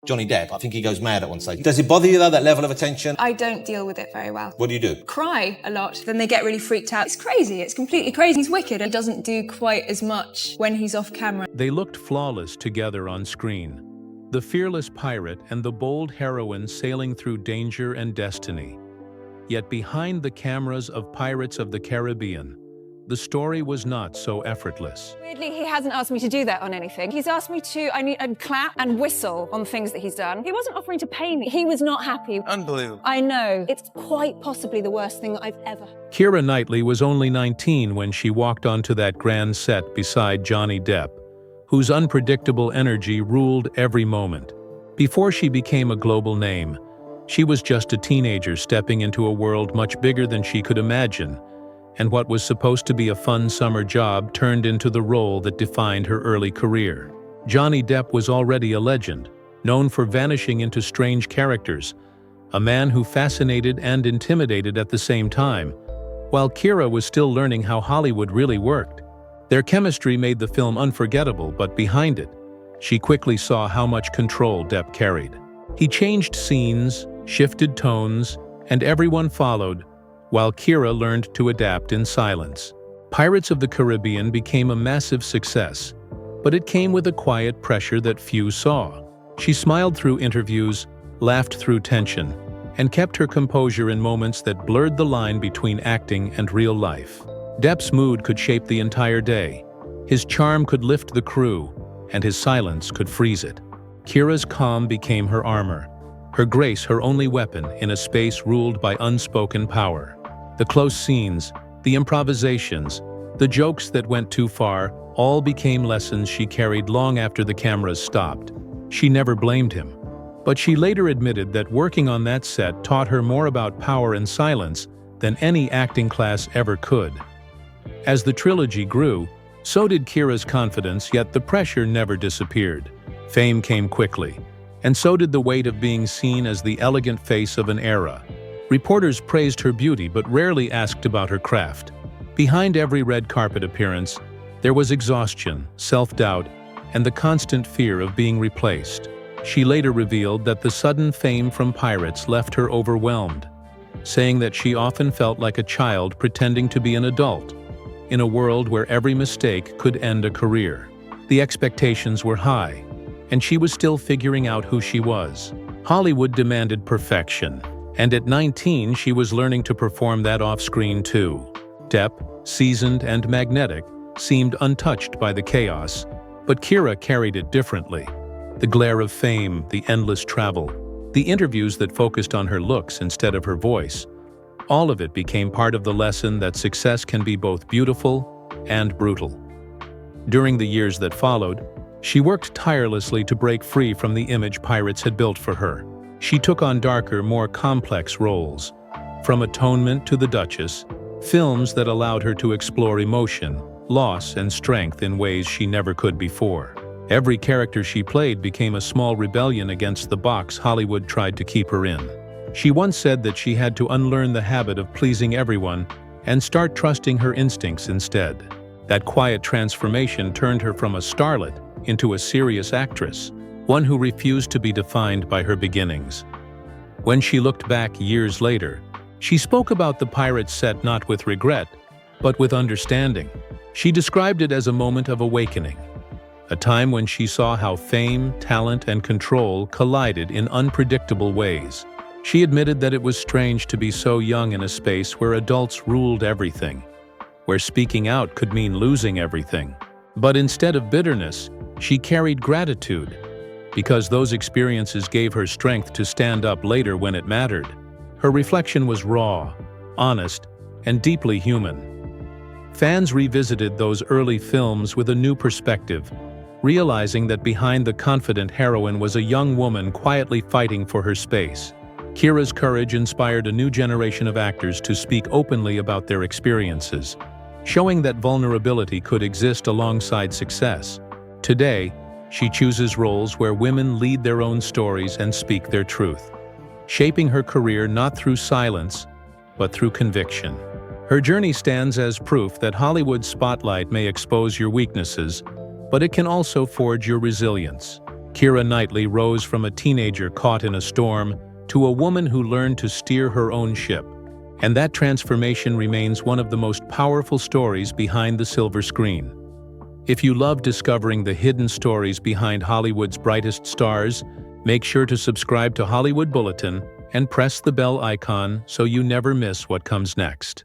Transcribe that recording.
Johnny Depp, I think he goes mad at one stage. Does it bother you though, that level of attention? I don't deal with it very well. What do you do? Cry a lot. Then they get really freaked out. It's crazy. It's completely crazy. He's wicked and doesn't do quite as much when he's off camera. They looked flawless together on screen. The fearless pirate and the bold heroine sailing through danger and destiny. Yet behind the cameras of Pirates of the Caribbean, the story was not so effortless. Weirdly, he hasn't asked me to do that on anything. He's asked me to, clap and whistle on things that he's done. He wasn't offering to pay me. He was not happy. Unbelievable. I know. It's quite possibly the worst thing that I've ever. Keira Knightley was only 19 when she walked onto that grand set beside Johnny Depp, whose unpredictable energy ruled every moment. Before she became a global name, she was just a teenager stepping into a world much bigger than she could imagine, and what was supposed to be a fun summer job turned into the role that defined her early career. Johnny Depp was already a legend, known for vanishing into strange characters, a man who fascinated and intimidated at the same time, while Keira was still learning how Hollywood really worked. Their chemistry made the film unforgettable, but behind it, she quickly saw how much control Depp carried. He changed scenes, shifted tones, and everyone followed, while Keira learned to adapt in silence. Pirates of the Caribbean became a massive success, but it came with a quiet pressure that few saw. She smiled through interviews, laughed through tension, and kept her composure in moments that blurred the line between acting and real life. Depp's mood could shape the entire day. His charm could lift the crew, and his silence could freeze it. Keira's calm became her armor, her grace her only weapon in a space ruled by unspoken power. The close scenes, the improvisations, the jokes that went too far, all became lessons she carried long after the cameras stopped. She never blamed him, but she later admitted that working on that set taught her more about power and silence than any acting class ever could. As the trilogy grew, so did Keira's confidence, yet the pressure never disappeared. Fame came quickly, and so did the weight of being seen as the elegant face of an era. Reporters praised her beauty but rarely asked about her craft. Behind every red carpet appearance, there was exhaustion, self-doubt, and the constant fear of being replaced. She later revealed that the sudden fame from Pirates left her overwhelmed, saying that she often felt like a child pretending to be an adult, in a world where every mistake could end a career. The expectations were high, and she was still figuring out who she was. Hollywood demanded perfection, and at 19 she was learning to perform that off-screen too. Depp, seasoned and magnetic, seemed untouched by the chaos, but Keira carried it differently. The glare of fame, the endless travel, the interviews that focused on her looks instead of her voice, all of it became part of the lesson that success can be both beautiful and brutal. During the years that followed, she worked tirelessly to break free from the image Pirates had built for her. She took on darker, more complex roles, from Atonement to The Duchess, films that allowed her to explore emotion, loss, and strength in ways she never could before. Every character she played became a small rebellion against the box Hollywood tried to keep her in. She once said that she had to unlearn the habit of pleasing everyone and start trusting her instincts instead. That quiet transformation turned her from a starlet into a serious actress, one who refused to be defined by her beginnings. When she looked back years later, she spoke about the Pirates set not with regret, but with understanding. She described it as a moment of awakening, a time when she saw how fame, talent, and control collided in unpredictable ways. She admitted that it was strange to be so young in a space where adults ruled everything, where speaking out could mean losing everything. But instead of bitterness, she carried gratitude, because those experiences gave her strength to stand up later when it mattered. Her reflection was raw, honest, and deeply human. Fans revisited those early films with a new perspective, realizing that behind the confident heroine was a young woman quietly fighting for her space. Keira's courage inspired a new generation of actors to speak openly about their experiences, showing that vulnerability could exist alongside success. Today, she chooses roles where women lead their own stories and speak their truth, shaping her career not through silence, but through conviction. Her journey stands as proof that Hollywood's spotlight may expose your weaknesses, but it can also forge your resilience. Keira Knightley rose from a teenager caught in a storm to a woman who learned to steer her own ship. And that transformation remains one of the most powerful stories behind the silver screen. If you love discovering the hidden stories behind Hollywood's brightest stars, make sure to subscribe to Hollywood Bulletin and press the bell icon so you never miss what comes next.